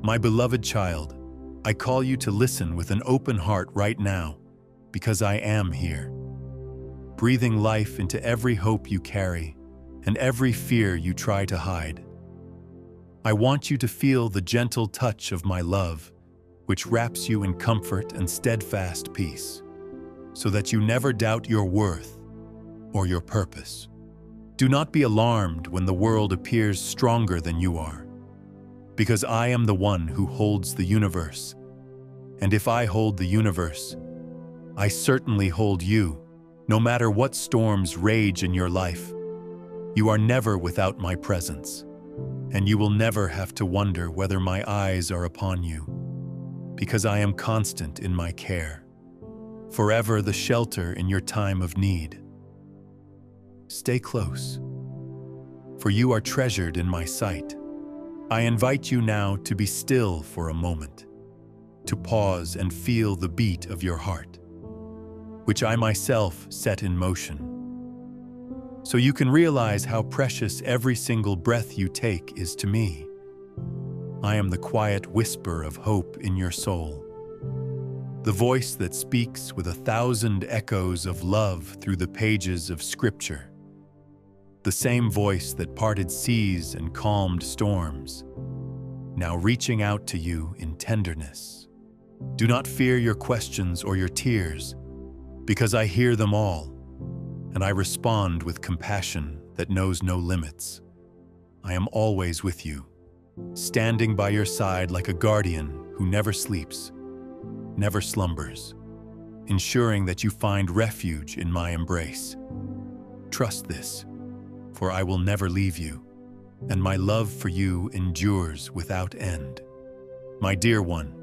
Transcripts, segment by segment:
My beloved child, I call you to listen with an open heart right now, because I am here, breathing life into every hope you carry and every fear you try to hide. I want you to feel the gentle touch of my love, which wraps you in comfort and steadfast peace, so that you never doubt your worth or your purpose. Do not be alarmed when the world appears stronger than you are, because I am the one who holds the universe. And if I hold the universe, I certainly hold you. No matter what storms rage in your life, you are never without my presence, and you will never have to wonder whether my eyes are upon you, because I am constant in my care, forever the shelter in your time of need. Stay close, for you are treasured in my sight. I invite you now to be still for a moment, to pause and feel the beat of your heart, which I myself set in motion, so you can realize how precious every single breath you take is to me. I am the quiet whisper of hope in your soul, the voice that speaks with 1,000 echoes of love through the pages of Scripture, the same voice that parted seas and calmed storms, now reaching out to you in tenderness. Do not fear your questions or your tears, because I hear them all, and I respond with compassion that knows no limits. I am always with you, standing by your side like a guardian who never sleeps, never slumbers, ensuring that you find refuge in my embrace. Trust this, for I will never leave you, and my love for you endures without end. My dear one,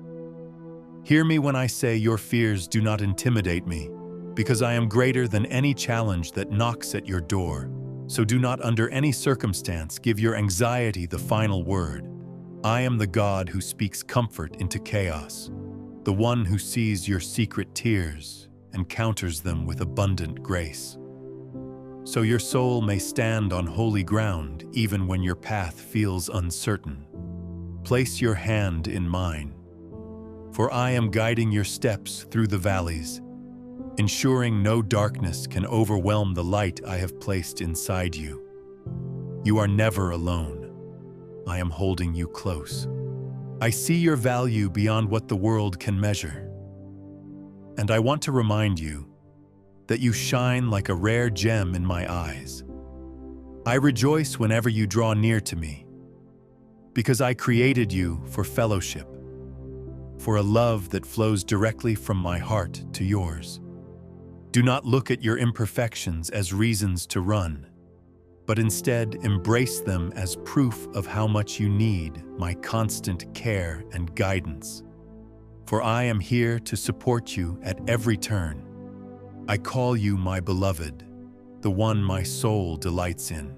hear me when I say your fears do not intimidate me, because I am greater than any challenge that knocks at your door. So do not under any circumstance give your anxiety the final word. I am the God who speaks comfort into chaos, the one who sees your secret tears and counters them with abundant grace. So your soul may stand on holy ground even when your path feels uncertain. Place your hand in mine, for I am guiding your steps through the valleys, ensuring no darkness can overwhelm the light I have placed inside you. You are never alone. I am holding you close. I see your value beyond what the world can measure. And I want to remind you that you shine like a rare gem in my eyes. I rejoice whenever you draw near to me, because I created you for fellowship, for a love that flows directly from my heart to yours. Do not look at your imperfections as reasons to run, but instead embrace them as proof of how much you need my constant care and guidance. For I am here to support you at every turn. I call you my beloved, the one my soul delights in.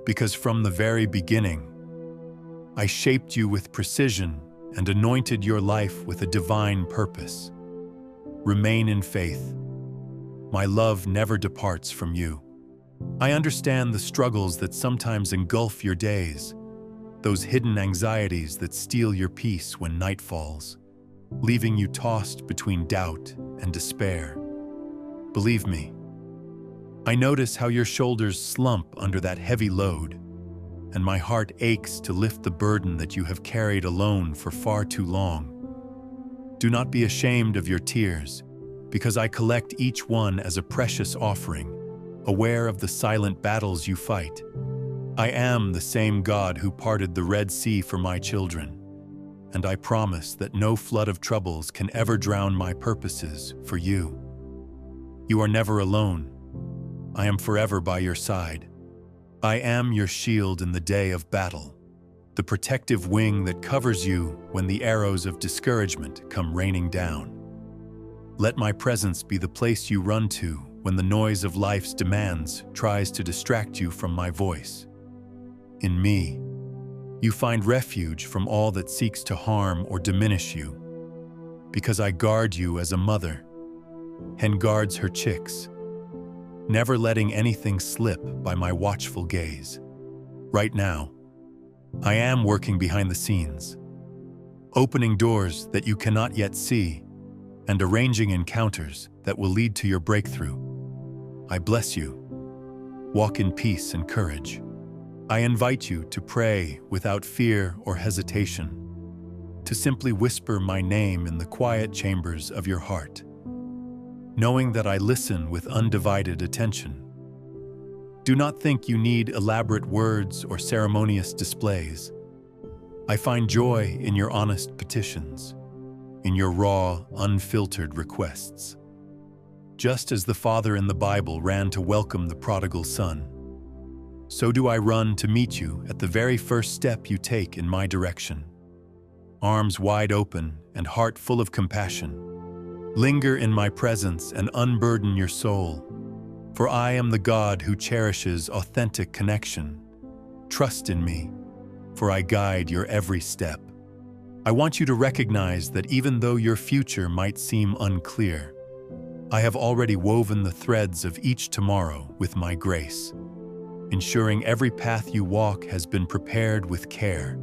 Because from the very beginning, I shaped you with precision and anointed your life with a divine purpose. Remain in faith. My love never departs from you. I understand the struggles that sometimes engulf your days, those hidden anxieties that steal your peace when night falls, leaving you tossed between doubt and despair. Believe me, I notice how your shoulders slump under that heavy load, and my heart aches to lift the burden that you have carried alone for far too long. Do not be ashamed of your tears, because I collect each one as a precious offering, aware of the silent battles you fight. I am the same God who parted the Red Sea for my children, and I promise that no flood of troubles can ever drown my purposes for you. You are never alone. I am forever by your side. I am your shield in the day of battle, the protective wing that covers you when the arrows of discouragement come raining down. Let my presence be the place you run to when the noise of life's demands tries to distract you from my voice. In me, you find refuge from all that seeks to harm or diminish you, because I guard you as a mother hen guards her chicks, never letting anything slip by my watchful gaze. Right now, I am working behind the scenes, opening doors that you cannot yet see, and arranging encounters that will lead to your breakthrough. I bless you. Walk in peace and courage. I invite you to pray without fear or hesitation, to simply whisper my name in the quiet chambers of your heart, knowing that I listen with undivided attention. Do not think you need elaborate words or ceremonious displays. I find joy in your honest petitions, in your raw, unfiltered requests. Just as the father in the Bible ran to welcome the prodigal son, so do I run to meet you at the very first step you take in my direction. Arms wide open and heart full of compassion, linger in my presence and unburden your soul, for I am the God who cherishes authentic connection. Trust in me, for I guide your every step. I want you to recognize that even though your future might seem unclear, I have already woven the threads of each tomorrow with my grace, ensuring every path you walk has been prepared with care.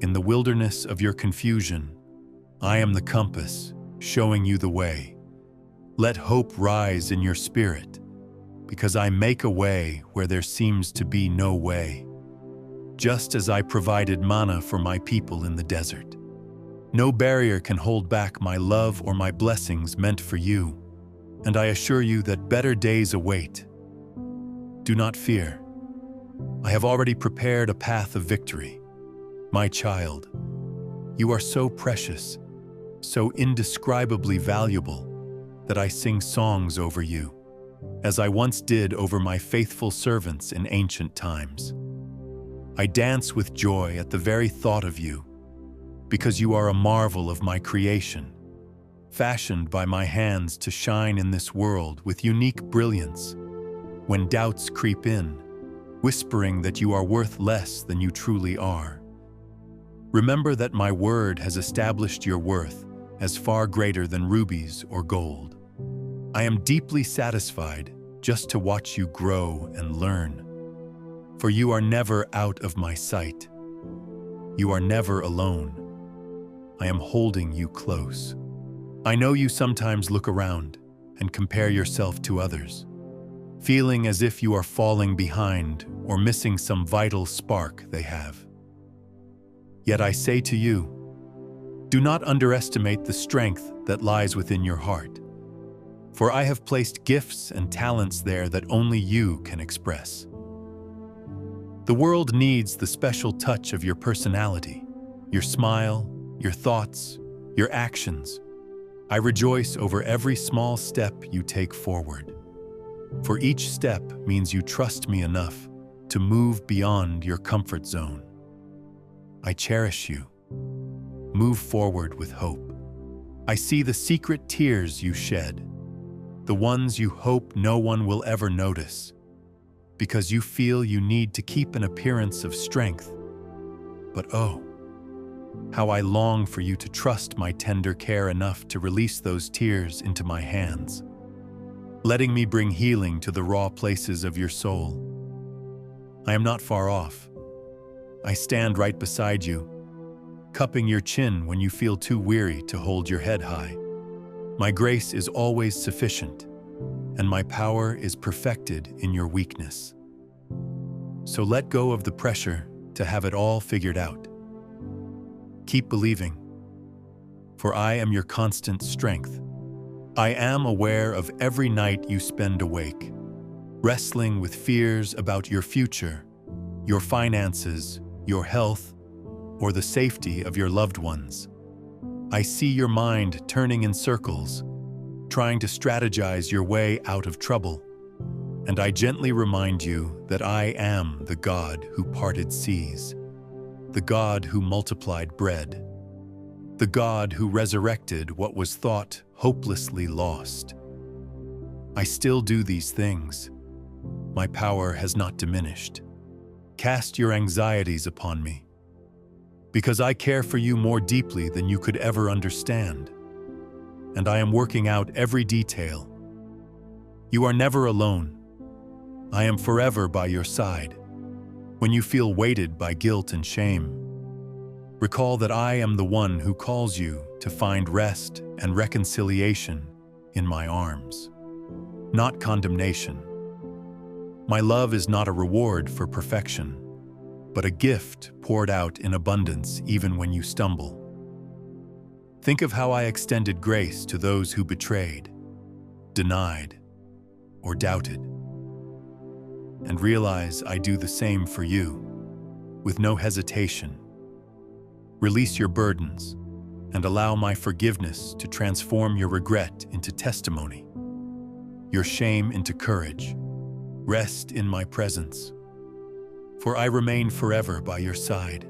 In the wilderness of your confusion, I am the compass, showing you the way. Let hope rise in your spirit, because I make a way where there seems to be no way. Just as I provided manna for my people in the desert. No barrier can hold back my love or my blessings meant for you, and I assure you that better days await. Do not fear. I have already prepared a path of victory. My child, you are so precious, so indescribably valuable, that I sing songs over you, as I once did over my faithful servants in ancient times. I dance with joy at the very thought of you, because you are a marvel of my creation, fashioned by my hands to shine in this world with unique brilliance. When doubts creep in, whispering that you are worth less than you truly are, remember that my word has established your worth as far greater than rubies or gold. I am deeply satisfied just to watch you grow and learn, for you are never out of my sight. You are never alone. I am holding you close. I know you sometimes look around and compare yourself to others, feeling as if you are falling behind or missing some vital spark they have. Yet I say to you, do not underestimate the strength that lies within your heart, for I have placed gifts and talents there that only you can express. The world needs the special touch of your personality, your smile, your thoughts, your actions. I rejoice over every small step you take forward, for each step means you trust me enough to move beyond your comfort zone. I cherish you. Move forward with hope. I see the secret tears you shed, the ones you hope no one will ever notice, because you feel you need to keep an appearance of strength. But oh, how I long for you to trust my tender care enough to release those tears into my hands, letting me bring healing to the raw places of your soul. I am not far off. I stand right beside you, cupping your chin when you feel too weary to hold your head high. My grace is always sufficient, and my power is perfected in your weakness. So let go of the pressure to have it all figured out. Keep believing, for I am your constant strength. I am aware of every night you spend awake, wrestling with fears about your future, your finances, your health, or the safety of your loved ones. I see your mind turning in circles, trying to strategize your way out of trouble, and I gently remind you that I am the God who parted seas, the God who multiplied bread, the God who resurrected what was thought hopelessly lost. I still do these things. My power has not diminished. Cast your anxieties upon me, because I care for you more deeply than you could ever understand, and I am working out every detail. You are never alone. I am forever by your side when you feel weighted by guilt and shame. Recall that I am the one who calls you to find rest and reconciliation in my arms, not condemnation. My love is not a reward for perfection, but a gift poured out in abundance even when you stumble. Think of how I extended grace to those who betrayed, denied, or doubted. And realize I do the same for you, with no hesitation. Release your burdens and allow my forgiveness to transform your regret into testimony, your shame into courage. Rest in my presence, for I remain forever by your side.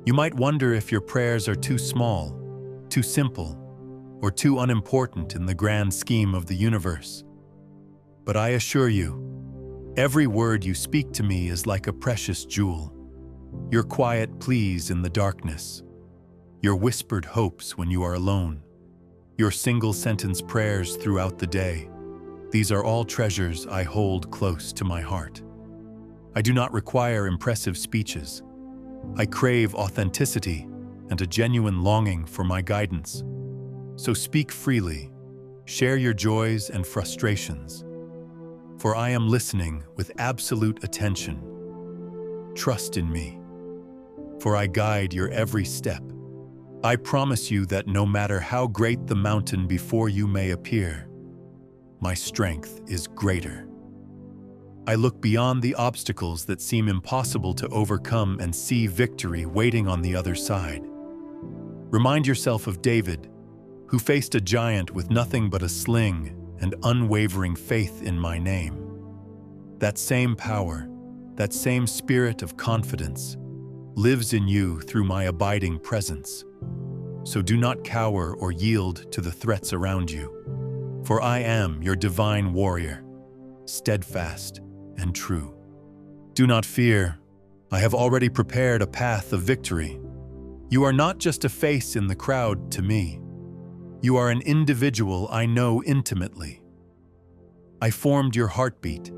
You might wonder if your prayers are too small, too simple, or too unimportant in the grand scheme of the universe. But I assure you, every word you speak to me is like a precious jewel. Your quiet pleas in the darkness, your whispered hopes when you are alone, your single-sentence prayers throughout the day. These are all treasures I hold close to my heart. I do not require impressive speeches. I crave authenticity and a genuine longing for my guidance. So speak freely, share your joys and frustrations, for I am listening with absolute attention. Trust in me, for I guide your every step. I promise you that no matter how great the mountain before you may appear, my strength is greater. I look beyond the obstacles that seem impossible to overcome and see victory waiting on the other side. Remind yourself of David, who faced a giant with nothing but a sling and unwavering faith in my name. That same power, that same spirit of confidence, lives in you through my abiding presence. So do not cower or yield to the threats around you, for I am your divine warrior, steadfast and true. Do not fear, I have already prepared a path of victory. You are not just a face in the crowd to me. You are an individual I know intimately. I formed your heartbeat,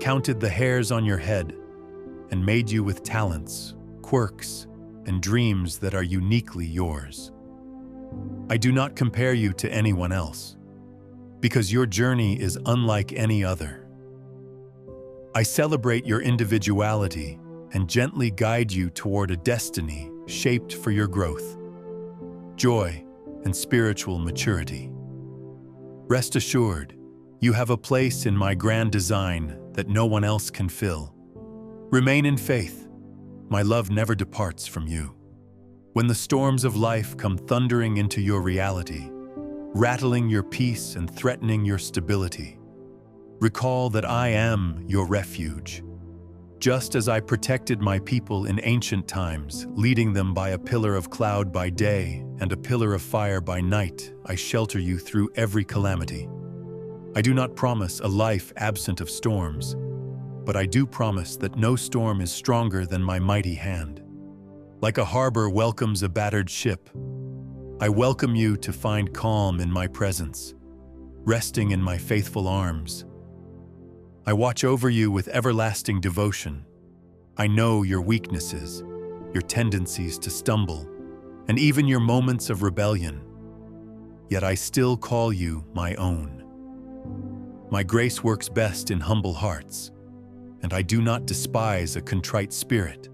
counted the hairs on your head, and made you with talents, quirks, and dreams that are uniquely yours. I do not compare you to anyone else, because your journey is unlike any other. I celebrate your individuality and gently guide you toward a destiny shaped for your growth, joy, and spiritual maturity. Rest assured, you have a place in my grand design that no one else can fill. Remain in faith. My love never departs from you. When the storms of life come thundering into your reality, rattling your peace and threatening your stability, recall that I am your refuge. Just as I protected my people in ancient times, leading them by a pillar of cloud by day and a pillar of fire by night, I shelter you through every calamity. I do not promise a life absent of storms, but I do promise that no storm is stronger than my mighty hand. Like a harbor welcomes a battered ship, I welcome you to find calm in my presence, resting in my faithful arms. I watch over you with everlasting devotion. I know your weaknesses, your tendencies to stumble, and even your moments of rebellion. Yet I still call you my own. My grace works best in humble hearts, and I do not despise a contrite spirit.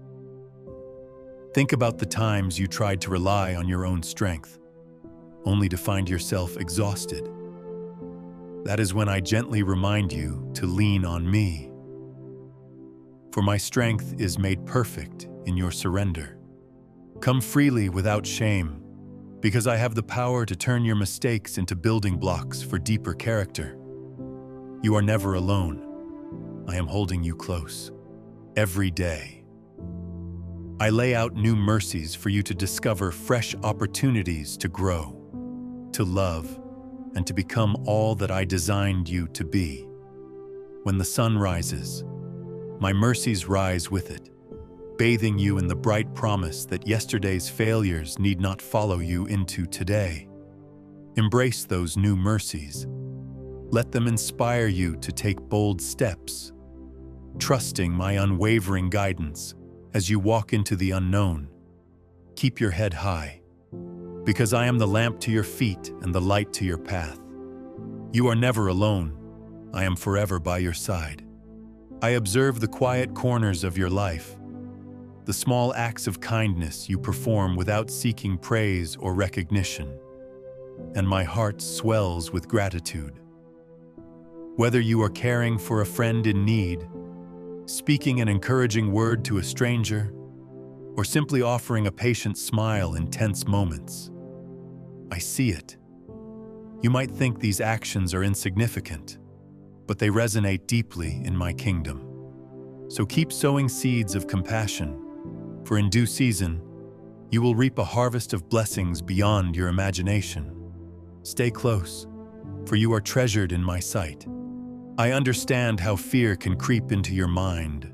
Think about the times you tried to rely on your own strength, only to find yourself exhausted. That is when I gently remind you to lean on me. For my strength is made perfect in your surrender. Come freely without shame, because I have the power to turn your mistakes into building blocks for deeper character. You are never alone. I am holding you close, every day. I lay out new mercies for you to discover fresh opportunities to grow, to love, and to become all that I designed you to be. When the sun rises, my mercies rise with it, bathing you in the bright promise that yesterday's failures need not follow you into today. Embrace those new mercies. Let them inspire you to take bold steps, trusting my unwavering guidance as you walk into the unknown. keep your head high, because I am the lamp to your feet and the light to your path. You are never alone. I am forever by your side. I observe the quiet corners of your life, the small acts of kindness you perform without seeking praise or recognition, and my heart swells with gratitude. Whether you are caring for a friend in need, speaking an encouraging word to a stranger, or simply offering a patient smile in tense moments, I see it. You might think these actions are insignificant, but they resonate deeply in my kingdom. So keep sowing seeds of compassion, for in due season, you will reap a harvest of blessings beyond your imagination. Stay close, for you are treasured in my sight. I understand how fear can creep into your mind,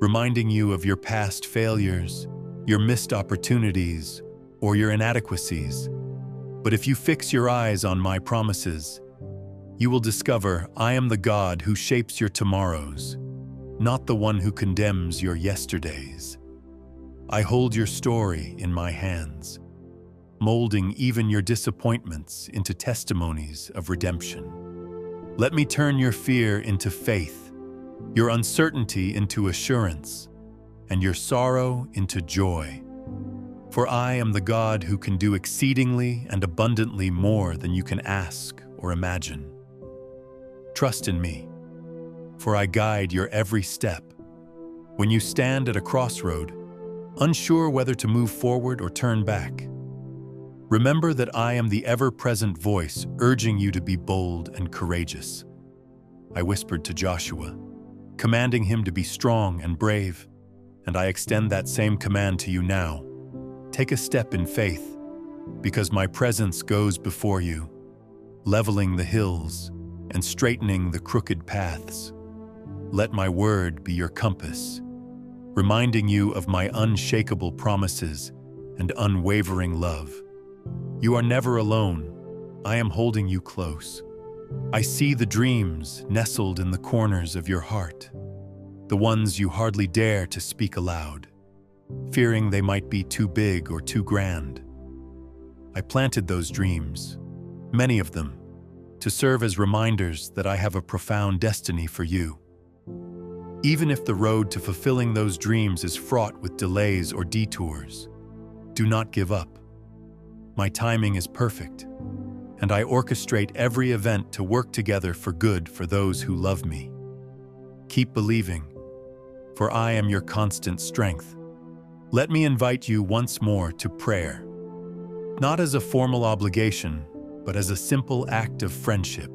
reminding you of your past failures, your missed opportunities, or your inadequacies. But if you fix your eyes on my promises, you will discover I am the God who shapes your tomorrows, not the one who condemns your yesterdays. I hold your story in my hands, molding even your disappointments into testimonies of redemption. Let me turn your fear into faith, your uncertainty into assurance, and your sorrow into joy. For I am the God who can do exceedingly and abundantly more than you can ask or imagine. Trust in me, for I guide your every step. When you stand at a crossroad, unsure whether to move forward or turn back, remember that I am the ever-present voice urging you to be bold and courageous. I whispered to Joshua, commanding him to be strong and brave, and I extend that same command to you now. Take a step in faith, because my presence goes before you, leveling the hills and straightening the crooked paths. Let my word be your compass, reminding you of my unshakable promises and unwavering love. You are never alone. I am holding you close. I see the dreams nestled in the corners of your heart, the ones you hardly dare to speak aloud, fearing they might be too big or too grand. I planted those dreams, many of them, to serve as reminders that I have a profound destiny for you. Even if the road to fulfilling those dreams is fraught with delays or detours, do not give up. My timing is perfect, and I orchestrate every event to work together for good for those who love me. Keep believing, for I am your constant strength. Let me invite you once more to prayer, not as a formal obligation, but as a simple act of friendship.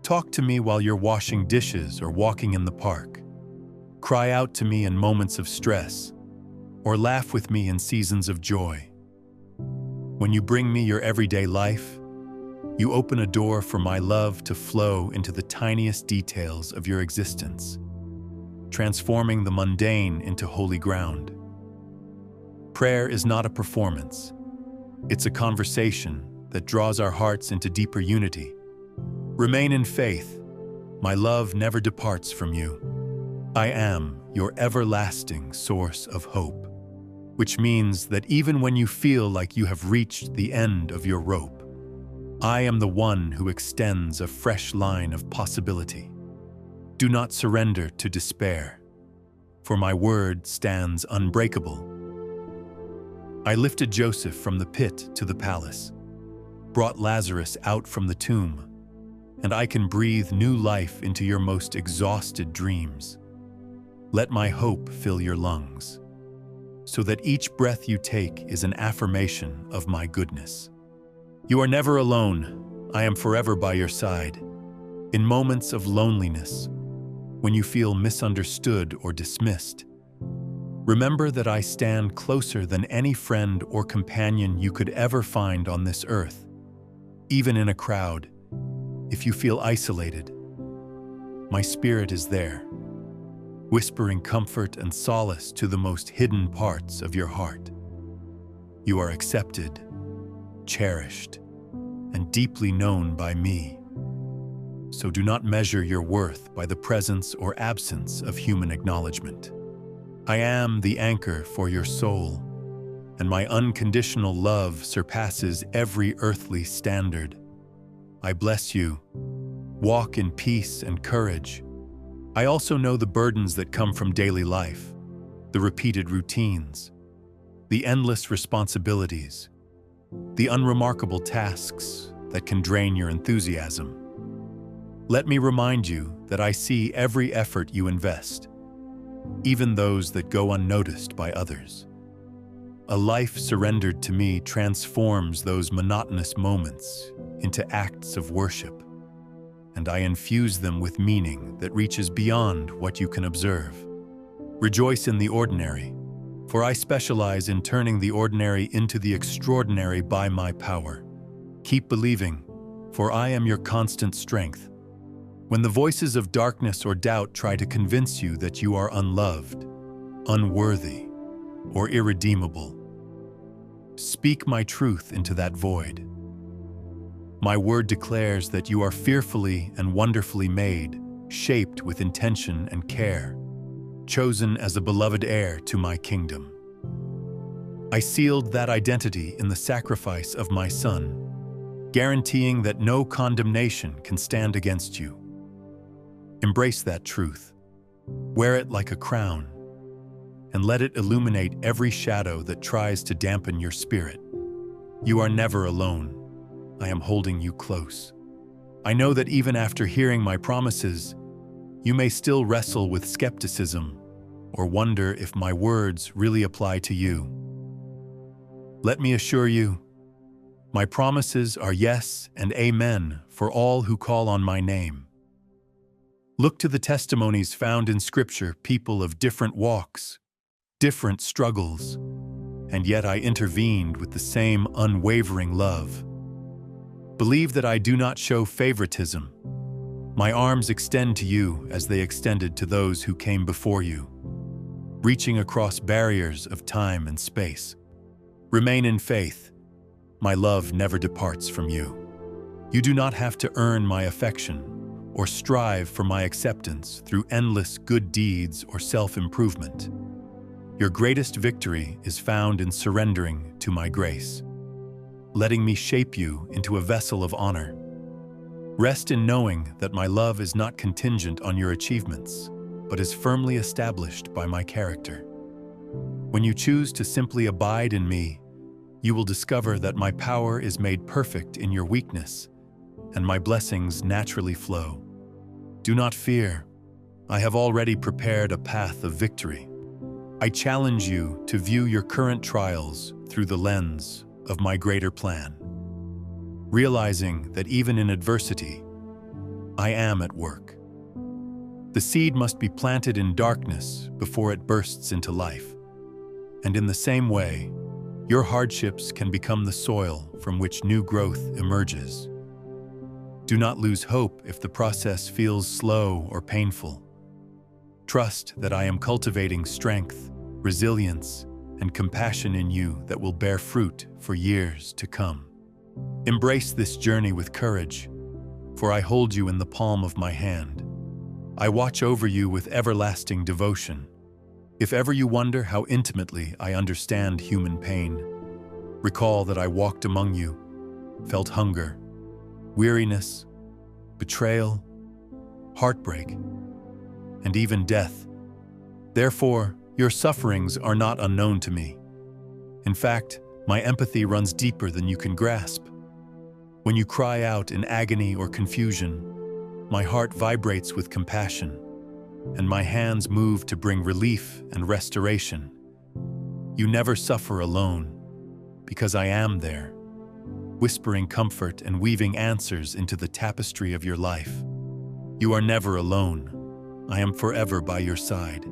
Talk to me while you're washing dishes or walking in the park. Cry out to me in moments of stress, or laugh with me in seasons of joy. When you bring me your everyday life, you open a door for my love to flow into the tiniest details of your existence, transforming the mundane into holy ground. Prayer is not a performance. It's a conversation that draws our hearts into deeper unity. Remain in faith. My love never departs from you. I am your everlasting source of hope, which means that even when you feel like you have reached the end of your rope, I am the one who extends a fresh line of possibility. Do not surrender to despair, for my word stands unbreakable. I lifted Joseph from the pit to the palace, brought Lazarus out from the tomb, and I can breathe new life into your most exhausted dreams. Let my hope fill your lungs, so that each breath you take is an affirmation of my goodness. You are never alone. I am forever by your side. In moments of loneliness, when you feel misunderstood or dismissed, remember that I stand closer than any friend or companion you could ever find on this earth. Even in a crowd, if you feel isolated, my spirit is there, whispering comfort and solace to the most hidden parts of your heart. You are accepted, cherished, and deeply known by me. So do not measure your worth by the presence or absence of human acknowledgement. I am the anchor for your soul, and my unconditional love surpasses every earthly standard. I bless you. Walk in peace and courage. I also know the burdens that come from daily life, the repeated routines, the endless responsibilities, the unremarkable tasks that can drain your enthusiasm. Let me remind you that I see every effort you invest, even those that go unnoticed by others. A life surrendered to me transforms those monotonous moments into acts of worship, and I infuse them with meaning that reaches beyond what you can observe. Rejoice in the ordinary, for I specialize in turning the ordinary into the extraordinary by my power. Keep believing, for I am your constant strength. When the voices of darkness or doubt try to convince you that you are unloved, unworthy, or irredeemable, speak my truth into that void. My word declares that you are fearfully and wonderfully made, shaped with intention and care, chosen as a beloved heir to my kingdom. I sealed that identity in the sacrifice of my Son, guaranteeing that no condemnation can stand against you. Embrace that truth, wear it like a crown, and let it illuminate every shadow that tries to dampen your spirit. You are never alone. I am holding you close. I know that even after hearing my promises, you may still wrestle with skepticism or wonder if my words really apply to you. Let me assure you, my promises are yes and amen for all who call on my name. Look to the testimonies found in Scripture, people of different walks, different struggles, and yet I intervened with the same unwavering love. Believe that I do not show favoritism. My arms extend to you as they extended to those who came before you, reaching across barriers of time and space. Remain in faith. My love never departs from you. You do not have to earn my affection or strive for my acceptance through endless good deeds or self-improvement. Your greatest victory is found in surrendering to my grace, letting me shape you into a vessel of honor. Rest in knowing that my love is not contingent on your achievements, but is firmly established by my character. When you choose to simply abide in me, you will discover that my power is made perfect in your weakness, and my blessings naturally flow. Do not fear. I have already prepared a path of victory. I challenge you to view your current trials through the lens of my greater plan, realizing that even in adversity, I am at work. The seed must be planted in darkness before it bursts into life. And in the same way, your hardships can become the soil from which new growth emerges. Do not lose hope if the process feels slow or painful. Trust that I am cultivating strength, resilience, and compassion in you that will bear fruit for years to come. Embrace this journey with courage, for I hold you in the palm of my hand. I watch over you with everlasting devotion. If ever you wonder how intimately I understand human pain, recall that I walked among you, felt hunger, weariness, betrayal, heartbreak, and even death. Therefore, your sufferings are not unknown to me. In fact, my empathy runs deeper than you can grasp. When you cry out in agony or confusion, my heart vibrates with compassion, and my hands move to bring relief and restoration. You never suffer alone, because I am there, whispering comfort and weaving answers into the tapestry of your life. You are never alone. I am forever by your side.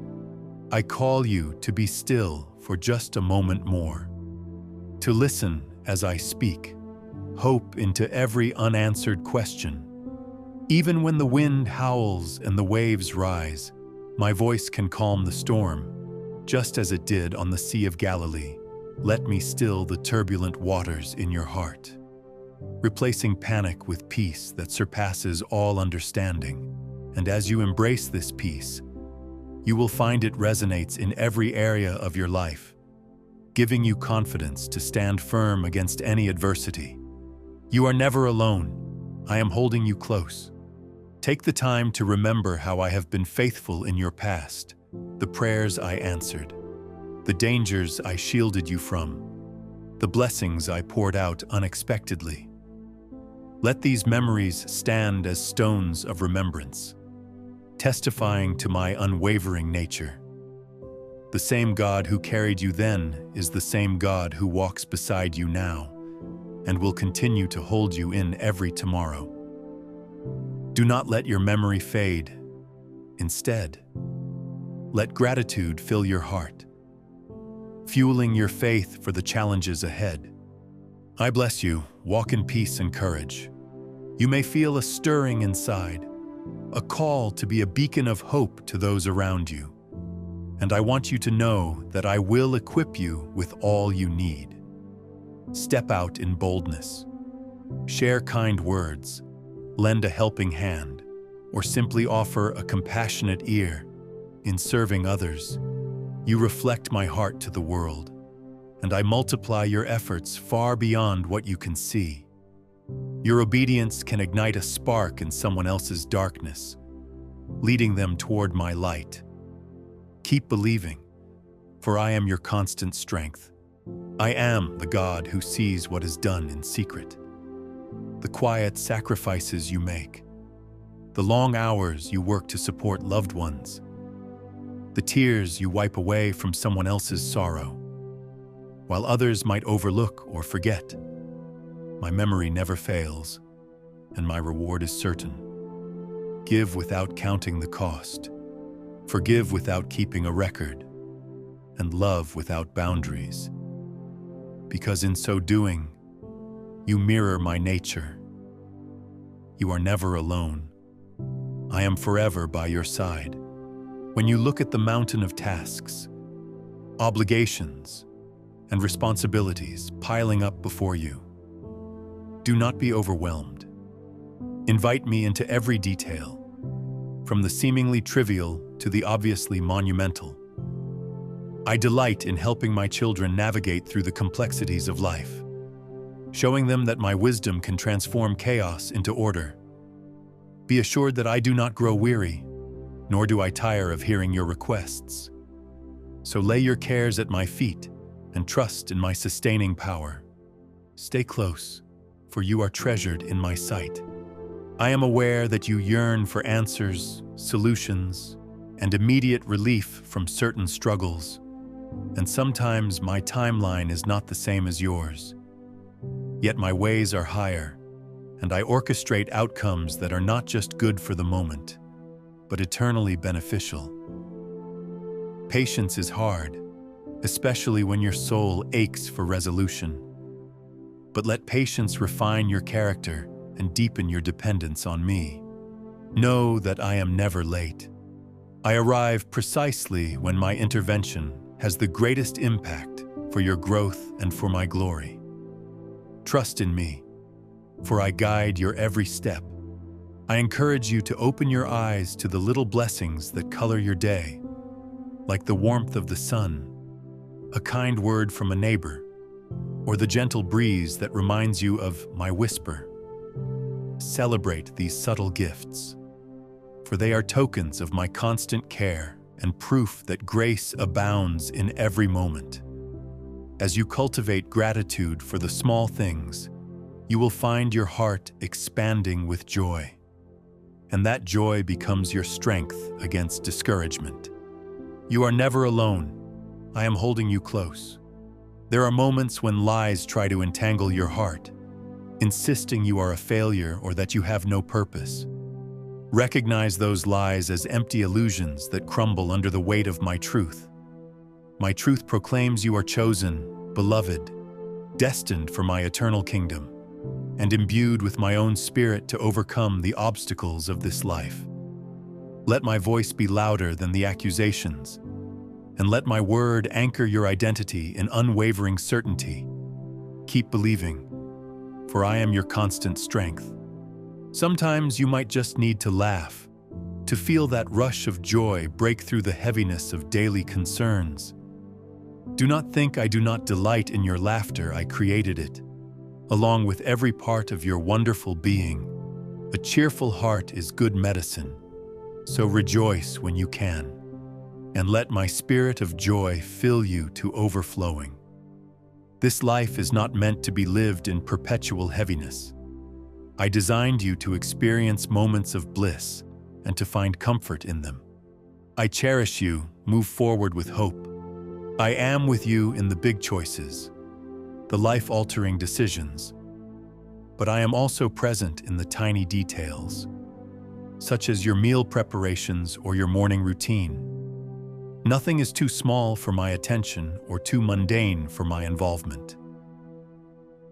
I call you to be still for just a moment more, to listen as I speak, hope into every unanswered question. Even when the wind howls and the waves rise, my voice can calm the storm, just as it did on the Sea of Galilee. Let me still the turbulent waters in your heart, replacing panic with peace that surpasses all understanding. And as you embrace this peace, you will find it resonates in every area of your life. giving you confidence to stand firm against any adversity. You are never alone. I am holding you close. Take the time to remember how I have been faithful in your past, the prayers I answered, the dangers I shielded you from, the blessings I poured out unexpectedly. Let these memories stand as stones of remembrance, testifying to my unwavering nature. The same God who carried you then is the same God who walks beside you now and will continue to hold you in every tomorrow. Do not let your memory fade. Instead, let gratitude fill your heart, fueling your faith for the challenges ahead. I bless you. Walk in peace and courage. You may feel a stirring inside, a call to be a beacon of hope to those around you. And I want you to know that I will equip you with all you need. Step out in boldness. Share kind words, lend a helping hand, or simply offer a compassionate ear. In serving others, you reflect my heart to the world, and I multiply your efforts far beyond what you can see. Your obedience can ignite a spark in someone else's darkness, leading them toward my light. Keep believing, for I am your constant strength. I am the God who sees what is done in secret. The quiet sacrifices you make, the long hours you work to support loved ones, the tears you wipe away from someone else's sorrow. While others might overlook or forget, my memory never fails, and my reward is certain. Give without counting the cost. Forgive without keeping a record, and love without boundaries. Because in so doing, you mirror my nature. You are never alone. I am forever by your side. When you look at the mountain of tasks, obligations, and responsibilities piling up before you, do not be overwhelmed. Invite me into every detail, from the seemingly trivial to the obviously monumental. I delight in helping my children navigate through the complexities of life, showing them that my wisdom can transform chaos into order. Be assured that I do not grow weary, nor do I tire of hearing your requests. So lay your cares at my feet and trust in my sustaining power. Stay close, for you are treasured in my sight. I am aware that you yearn for answers, solutions, and immediate relief from certain struggles, and sometimes my timeline is not the same as yours. Yet my ways are higher, and I orchestrate outcomes that are not just good for the moment, but eternally beneficial. Patience is hard, especially when your soul aches for resolution. But let patience refine your character and deepen your dependence on me. Know that I am never late. I arrive precisely when my intervention has the greatest impact for your growth and for my glory. Trust in me, for I guide your every step. I encourage you to open your eyes to the little blessings that color your day, like the warmth of the sun, a kind word from a neighbor, or the gentle breeze that reminds you of my whisper. Celebrate these subtle gifts, for they are tokens of my constant care and proof that grace abounds in every moment. As you cultivate gratitude for the small things, you will find your heart expanding with joy, and that joy becomes your strength against discouragement. You are never alone. I am holding you close. There are moments when lies try to entangle your heart, insisting you are a failure or that you have no purpose. Recognize those lies as empty illusions that crumble under the weight of my truth. My truth proclaims you are chosen, beloved, destined for my eternal kingdom, and imbued with my own spirit to overcome the obstacles of this life. Let my voice be louder than the accusations, and let my word anchor your identity in unwavering certainty. Keep believing, for I am your constant strength. Sometimes you might just need to laugh, to feel that rush of joy break through the heaviness of daily concerns. Do not think I do not delight in your laughter. I created it, along with every part of your wonderful being. A cheerful heart is good medicine, so rejoice when you can, and let my spirit of joy fill you to overflowing. This life is not meant to be lived in perpetual heaviness. I designed you to experience moments of bliss and to find comfort in them. I cherish you. Move forward with hope. I am with you in the big choices, the life-altering decisions, but I am also present in the tiny details, such as your meal preparations or your morning routine. Nothing is too small for my attention or too mundane for my involvement.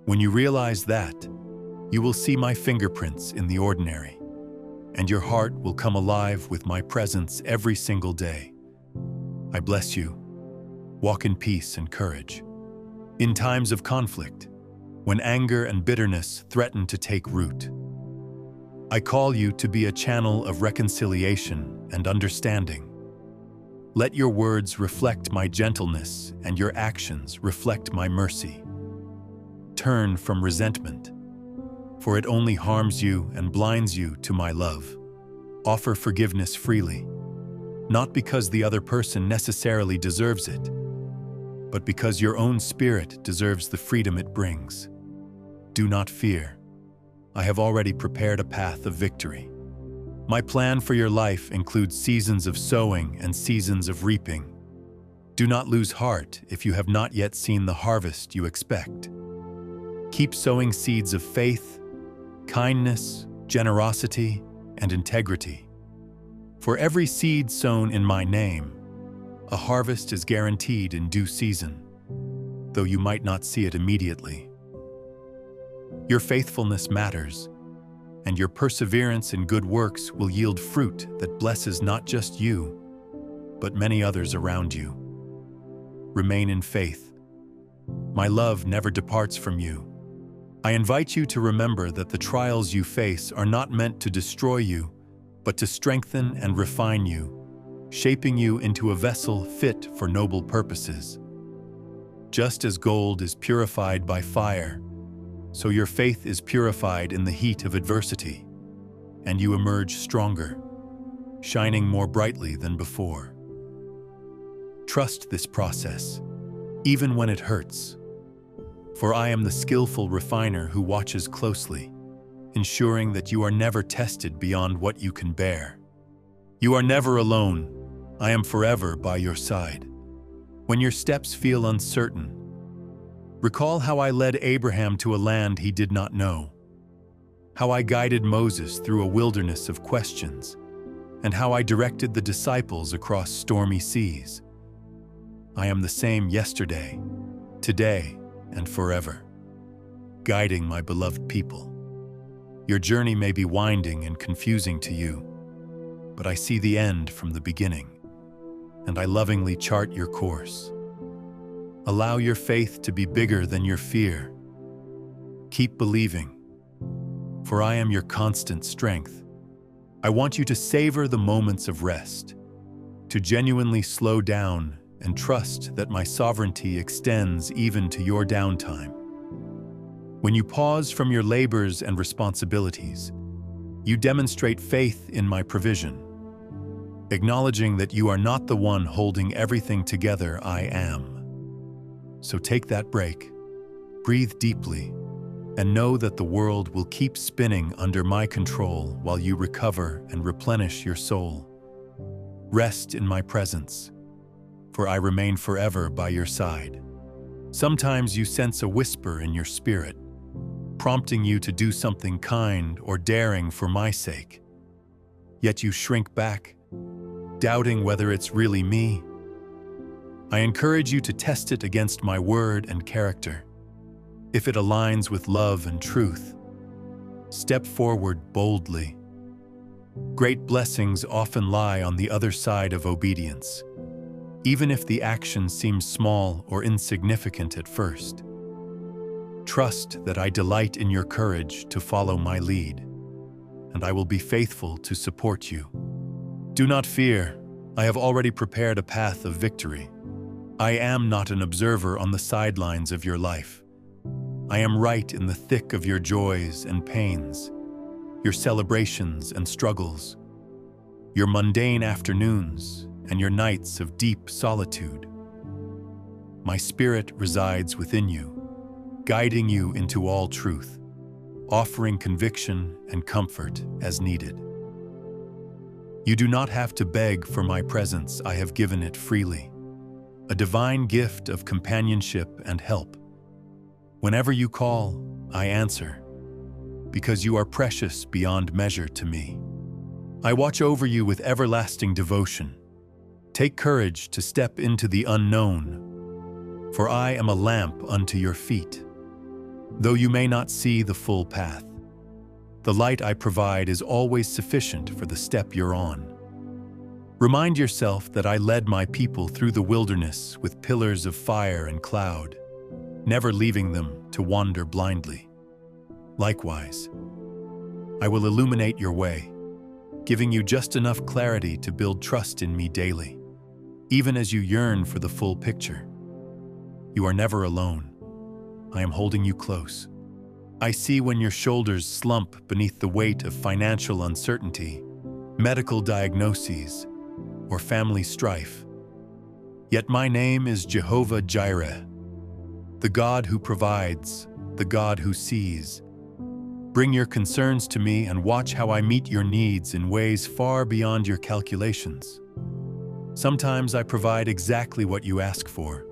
When you realize that, you will see my fingerprints in the ordinary, and your heart will come alive with my presence every single day. I bless you. Walk in peace and courage. In times of conflict, when anger and bitterness threaten to take root, I call you to be a channel of reconciliation and understanding. Let your words reflect my gentleness and your actions reflect my mercy. Turn from resentment, for it only harms you and blinds you to my love. Offer forgiveness freely, not because the other person necessarily deserves it, but because your own spirit deserves the freedom it brings. Do not fear. I have already prepared a path of victory. My plan for your life includes seasons of sowing and seasons of reaping. Do not lose heart if you have not yet seen the harvest you expect. Keep sowing seeds of faith, kindness, generosity, and integrity. For every seed sown in my name, a harvest is guaranteed in due season, though you might not see it immediately. Your faithfulness matters, and your perseverance in good works will yield fruit that blesses not just you, but many others around you. Remain in faith. My love never departs from you. I invite you to remember that the trials you face are not meant to destroy you, but to strengthen and refine you, shaping you into a vessel fit for noble purposes. Just as gold is purified by fire, so your faith is purified in the heat of adversity, and you emerge stronger, shining more brightly than before. Trust this process, even when it hurts, for I am the skillful refiner who watches closely, ensuring that you are never tested beyond what you can bear. You are never alone. I am forever by your side. When your steps feel uncertain, recall how I led Abraham to a land he did not know, how I guided Moses through a wilderness of questions, and how I directed the disciples across stormy seas. I am the same yesterday, today, and forever, guiding my beloved people. Your journey may be winding and confusing to you, but I see the end from the beginning, and I lovingly chart your course. Allow your faith to be bigger than your fear. Keep believing, for I am your constant strength. I want you to savor the moments of rest, to genuinely slow down and trust that my sovereignty extends even to your downtime. When you pause from your labors and responsibilities, you demonstrate faith in my provision, acknowledging that you are not the one holding everything together. I am. So take that break, breathe deeply, and know that the world will keep spinning under my control while you recover and replenish your soul. Rest in my presence, for I remain forever by your side. Sometimes you sense a whisper in your spirit, prompting you to do something kind or daring for my sake. Yet you shrink back, doubting whether it's really me. I encourage you to test it against my word and character. If it aligns with love and truth, step forward boldly. Great blessings often lie on the other side of obedience, even if the action seems small or insignificant at first. Trust that I delight in your courage to follow my lead, and I will be faithful to support you. Do not fear. I have already prepared a path of victory. I am not an observer on the sidelines of your life. I am right in the thick of your joys and pains, your celebrations and struggles, your mundane afternoons and your nights of deep solitude. My spirit resides within you, guiding you into all truth, offering conviction and comfort as needed. You do not have to beg for my presence, I have given it freely, a divine gift of companionship and help. Whenever you call, I answer, because you are precious beyond measure to me. I watch over you with everlasting devotion. Take courage to step into the unknown, for I am a lamp unto your feet. Though you may not see the full path, the light I provide is always sufficient for the step you're on. Remind yourself that I led my people through the wilderness with pillars of fire and cloud, never leaving them to wander blindly. Likewise, I will illuminate your way, giving you just enough clarity to build trust in me daily, even as you yearn for the full picture. You are never alone. I am holding you close. I see when your shoulders slump beneath the weight of financial uncertainty, medical diagnoses, or family strife. Yet my name is Jehovah Jireh, the God who provides, the God who sees. Bring your concerns to me and watch how I meet your needs in ways far beyond your calculations. Sometimes I provide exactly what you ask for,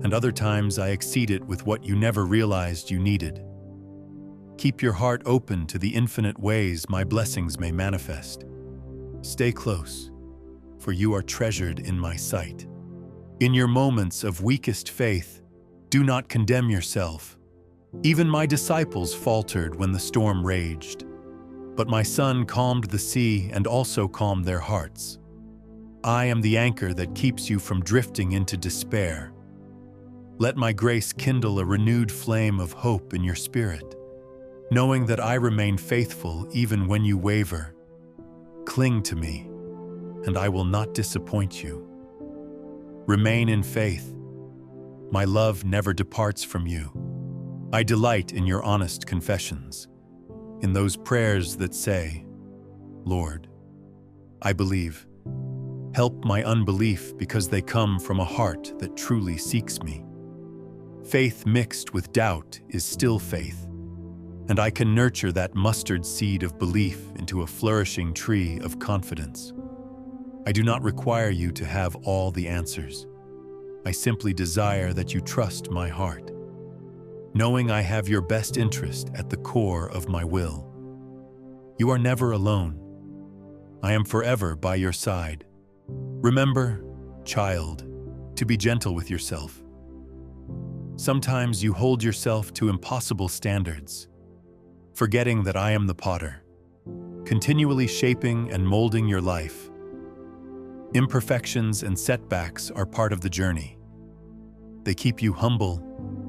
and other times I exceed it with what you never realized you needed. Keep your heart open to the infinite ways my blessings may manifest. Stay close, for you are treasured in my sight. In your moments of weakest faith, do not condemn yourself. Even my disciples faltered when the storm raged, but my Son calmed the sea and also calmed their hearts. I am the anchor that keeps you from drifting into despair. Let my grace kindle a renewed flame of hope in your spirit, knowing that I remain faithful even when you waver. Cling to me, and I will not disappoint you. Remain in faith. My love never departs from you. I delight in your honest confessions, in those prayers that say, Lord, I believe. Help my unbelief because they come from a heart that truly seeks me. Faith mixed with doubt is still faith, and I can nurture that mustard seed of belief into a flourishing tree of confidence. I do not require you to have all the answers. I simply desire that you trust my heart, knowing I have your best interest at the core of my will. You are never alone. I am forever by your side. Remember, child, to be gentle with yourself. Sometimes you hold yourself to impossible standards, forgetting that I am the potter, continually shaping and molding your life. Imperfections and setbacks are part of the journey. They keep you humble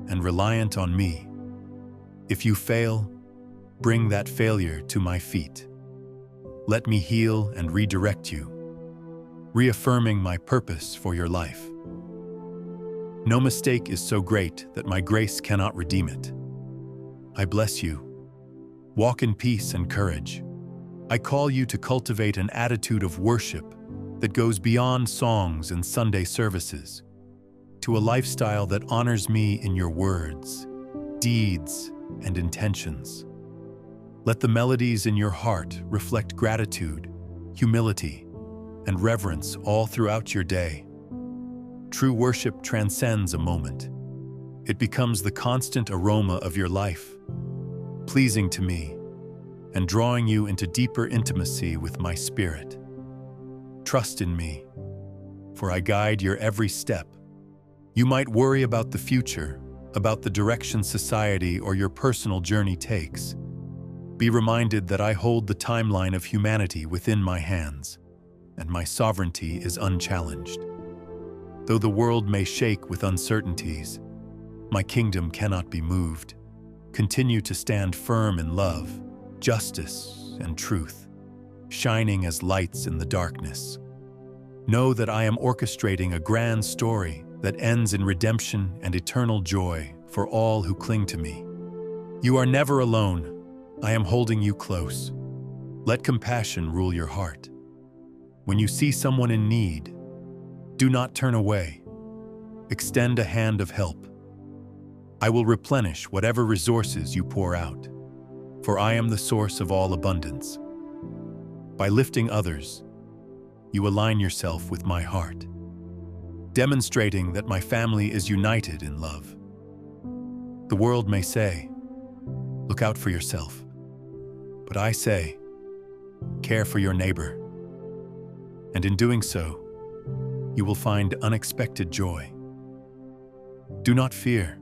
and reliant on me. If you fail, bring that failure to my feet. Let me heal and redirect you, reaffirming my purpose for your life. No mistake is so great that my grace cannot redeem it. I bless you. Walk in peace and courage. I call you to cultivate an attitude of worship that goes beyond songs and Sunday services, to a lifestyle that honors me in your words, deeds, and intentions. Let the melodies in your heart reflect gratitude, humility, and reverence all throughout your day. True worship transcends a moment. It becomes the constant aroma of your life, pleasing to me and drawing you into deeper intimacy with my spirit. Trust in me, for I guide your every step. You might worry about the future, about the direction society or your personal journey takes. Be reminded that I hold the timeline of humanity within my hands, and my sovereignty is unchallenged. Though the world may shake with uncertainties, my kingdom cannot be moved. Continue to stand firm in love, justice, and truth, shining as lights in the darkness. Know that I am orchestrating a grand story that ends in redemption and eternal joy for all who cling to me. You are never alone. I am holding you close. Let compassion rule your heart. When you see someone in need, do not turn away. Extend a hand of help. I will replenish whatever resources you pour out, for I am the source of all abundance. By lifting others, you align yourself with my heart, demonstrating that my family is united in love. The world may say, "Look out for yourself," but I say, "Care for your neighbor." And in doing so, you will find unexpected joy. Do not fear.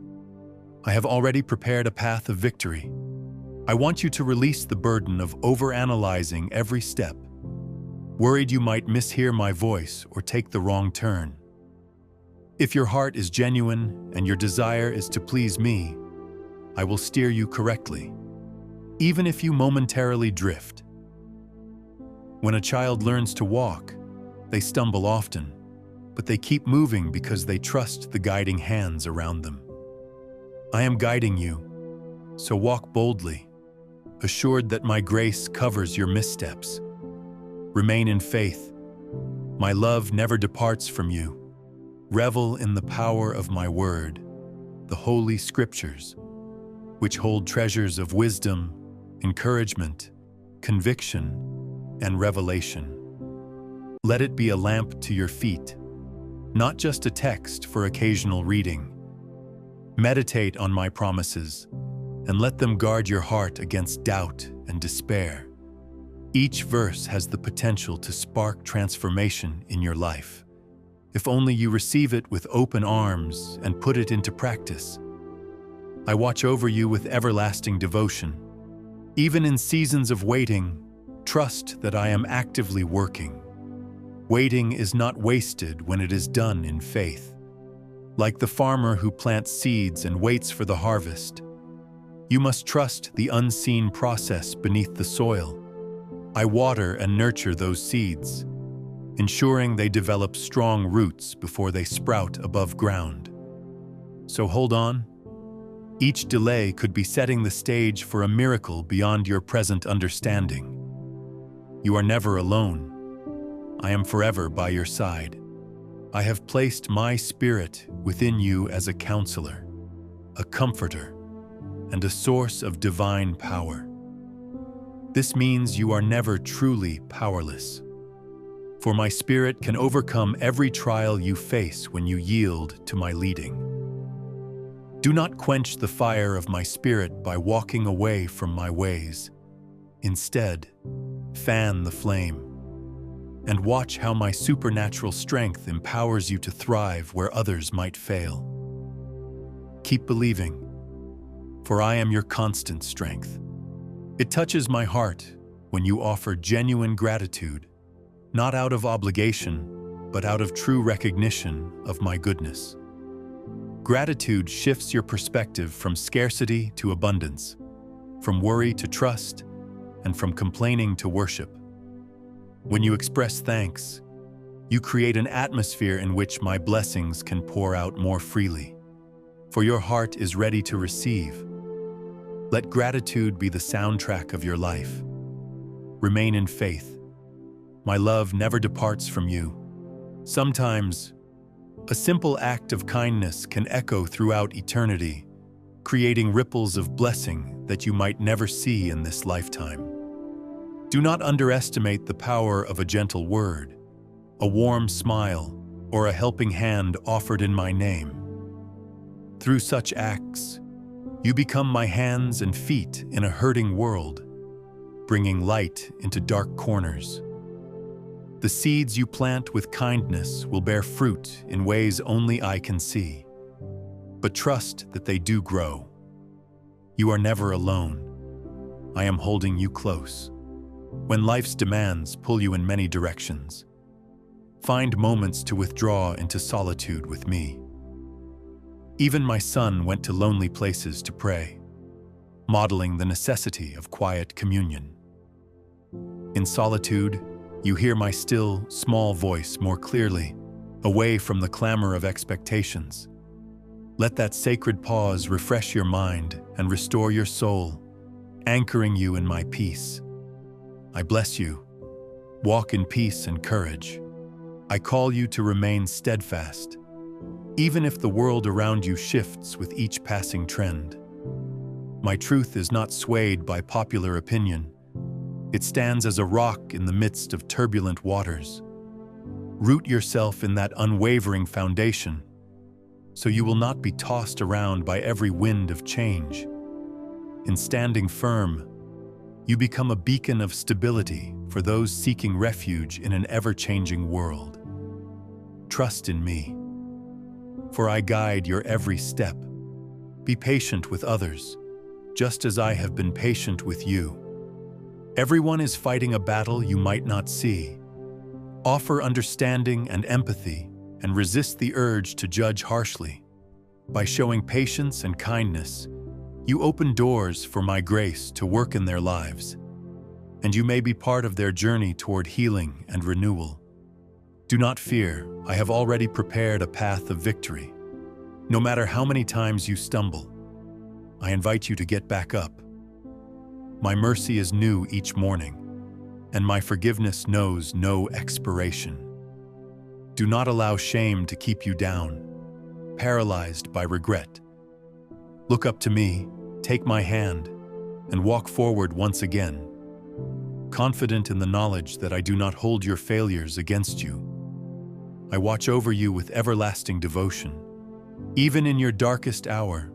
I have already prepared a path of victory. I want you to release the burden of overanalyzing every step, worried you might mishear my voice or take the wrong turn. If your heart is genuine and your desire is to please me, I will steer you correctly, even if you momentarily drift. When a child learns to walk, they stumble often, but they keep moving because they trust the guiding hands around them. I am guiding you, so walk boldly, assured that my grace covers your missteps. Remain in faith. My love never departs from you. Revel in the power of my word, the Holy Scriptures, which hold treasures of wisdom, encouragement, conviction, and revelation. Let it be a lamp to your feet, not just a text for occasional reading. Meditate on my promises, and let them guard your heart against doubt and despair. Each verse has the potential to spark transformation in your life, if only you receive it with open arms and put it into practice. I watch over you with everlasting devotion. Even in seasons of waiting, trust that I am actively working. Waiting is not wasted when it is done in faith. Like the farmer who plants seeds and waits for the harvest, you must trust the unseen process beneath the soil. I water and nurture those seeds, ensuring they develop strong roots before they sprout above ground. So hold on. Each delay could be setting the stage for a miracle beyond your present understanding. You are never alone. I am forever by your side. I have placed my spirit within you as a counselor, a comforter, and a source of divine power. This means you are never truly powerless, for my spirit can overcome every trial you face when you yield to my leading. Do not quench the fire of my spirit by walking away from my ways. Instead, fan the flame, and watch how my supernatural strength empowers you to thrive where others might fail. Keep believing, for I am your constant strength. It touches my heart when you offer genuine gratitude, not out of obligation, but out of true recognition of my goodness. Gratitude shifts your perspective from scarcity to abundance, from worry to trust, and from complaining to worship. When you express thanks, you create an atmosphere in which my blessings can pour out more freely, for your heart is ready to receive. Let gratitude be the soundtrack of your life. Remain in faith. My love never departs from you. Sometimes, a simple act of kindness can echo throughout eternity, creating ripples of blessing that you might never see in this lifetime. Do not underestimate the power of a gentle word, a warm smile, or a helping hand offered in my name. Through such acts, you become my hands and feet in a hurting world, bringing light into dark corners. The seeds you plant with kindness will bear fruit in ways only I can see. But trust that they do grow. You are never alone. I am holding you close. When life's demands pull you in many directions, find moments to withdraw into solitude with me. Even my son went to lonely places to pray, modeling the necessity of quiet communion. In solitude, you hear my still, small voice more clearly, away from the clamor of expectations. Let that sacred pause refresh your mind and restore your soul, anchoring you in my peace. I bless you. Walk in peace and courage. I call you to remain steadfast, even if the world around you shifts with each passing trend. My truth is not swayed by popular opinion. It stands as a rock in the midst of turbulent waters. Root yourself in that unwavering foundation, so you will not be tossed around by every wind of change. In standing firm, you become a beacon of stability for those seeking refuge in an ever-changing world. Trust in me, for I guide your every step. Be patient with others, just as I have been patient with you. Everyone is fighting a battle you might not see. Offer understanding and empathy, and resist the urge to judge harshly. By showing patience and kindness, you open doors for my grace to work in their lives, and you may be part of their journey toward healing and renewal. Do not fear, I have already prepared a path of victory. No matter how many times you stumble, I invite you to get back up. My mercy is new each morning, and my forgiveness knows no expiration. Do not allow shame to keep you down, paralyzed by regret. Look up to me, take my hand, and walk forward once again, confident in the knowledge that I do not hold your failures against you. I watch over you with everlasting devotion, even in your darkest hour,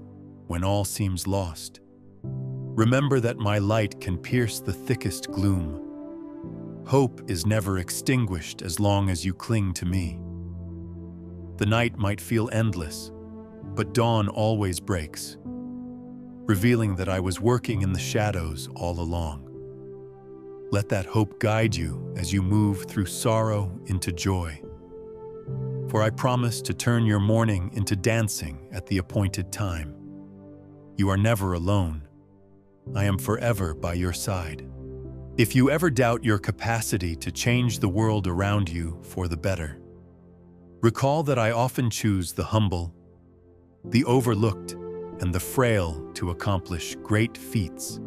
when all seems lost. Remember that my light can pierce the thickest gloom. Hope is never extinguished as long as you cling to me. The night might feel endless, but dawn always breaks, revealing that I was working in the shadows all along. Let that hope guide you as you move through sorrow into joy. For I promise to turn your mourning into dancing at the appointed time. You are never alone. I am forever by your side. If you ever doubt your capacity to change the world around you for the better, recall that I often choose the humble, the overlooked, and the frail to accomplish great feats.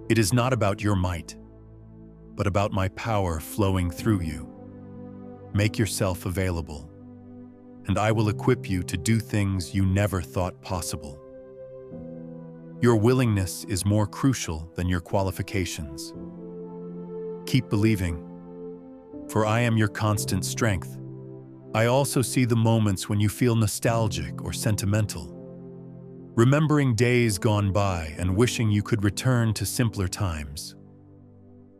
It is not about your might, but about my power flowing through you. Make yourself available, and I will equip you to do things you never thought possible. Your willingness is more crucial than your qualifications. Keep believing, for I am your constant strength. I also see the moments when you feel nostalgic or sentimental, remembering days gone by and wishing you could return to simpler times.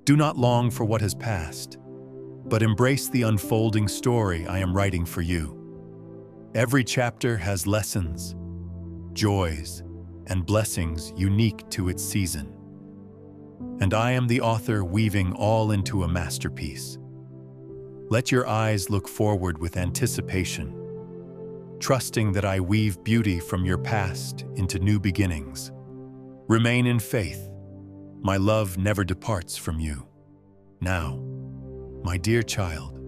Do not long for what has passed, but embrace the unfolding story I am writing for you. Every chapter has lessons, joys, and blessings unique to its season. And I am the author weaving all into a masterpiece. Let your eyes look forward with anticipation, trusting that I weave beauty from your past into new beginnings. Remain in faith. My love never departs from you. Now, my dear child,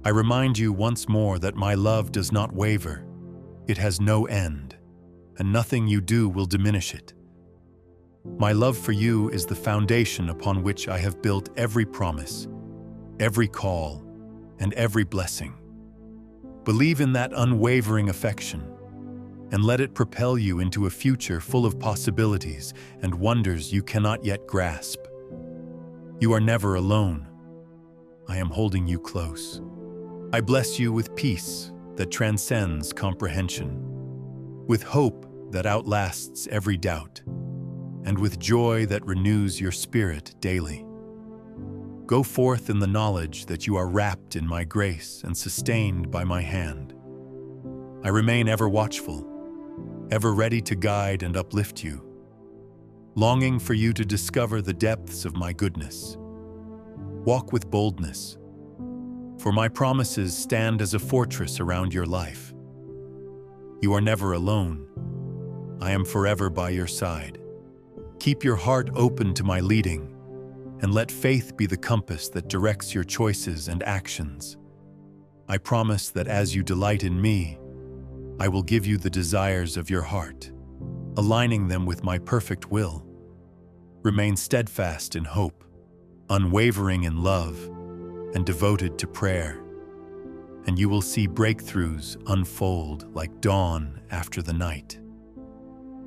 I remind you once more that my love does not waver. It has no end, and nothing you do will diminish it. My love for you is the foundation upon which I have built every promise, every call, and every blessing. Believe in that unwavering affection, and let it propel you into a future full of possibilities and wonders you cannot yet grasp. You are never alone. I am holding you close. I bless you with peace that transcends comprehension, with hope that outlasts every doubt, and with joy that renews your spirit daily. Go forth in the knowledge that you are wrapped in my grace and sustained by my hand. I remain ever watchful, ever ready to guide and uplift you, longing for you to discover the depths of my goodness. Walk with boldness, for my promises stand as a fortress around your life. You are never alone. I am forever by your side. Keep your heart open to my leading, and let faith be the compass that directs your choices and actions. I promise that as you delight in me, I will give you the desires of your heart, aligning them with my perfect will. Remain steadfast in hope, unwavering in love, and devoted to prayer, and you will see breakthroughs unfold like dawn after the night.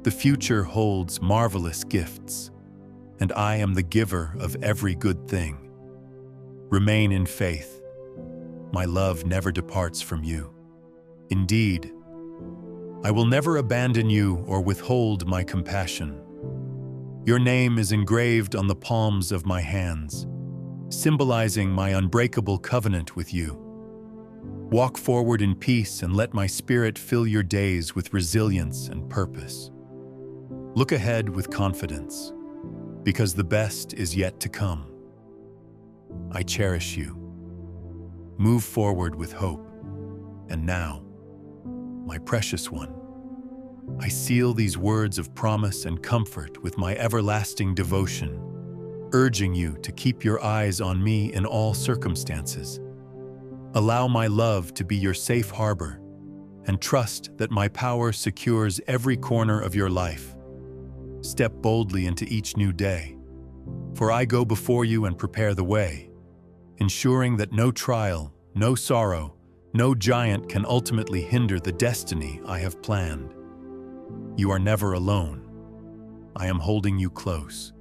The future holds marvelous gifts, and I am the giver of every good thing. Remain in faith. My love never departs from you. Indeed, I will never abandon you or withhold my compassion. Your name is engraved on the palms of my hands, symbolizing my unbreakable covenant with you. Walk forward in peace and let my spirit fill your days with resilience and purpose. Look ahead with confidence, because the best is yet to come. I cherish you. Move forward with hope. And now, my precious one, I seal these words of promise and comfort with my everlasting devotion, urging you to keep your eyes on me in all circumstances. Allow my love to be your safe harbor, and trust that my power secures every corner of your life. Step boldly into each new day, for I go before you and prepare the way, ensuring that no trial, no sorrow, no giant can ultimately hinder the destiny I have planned. You are never alone. I am holding you close,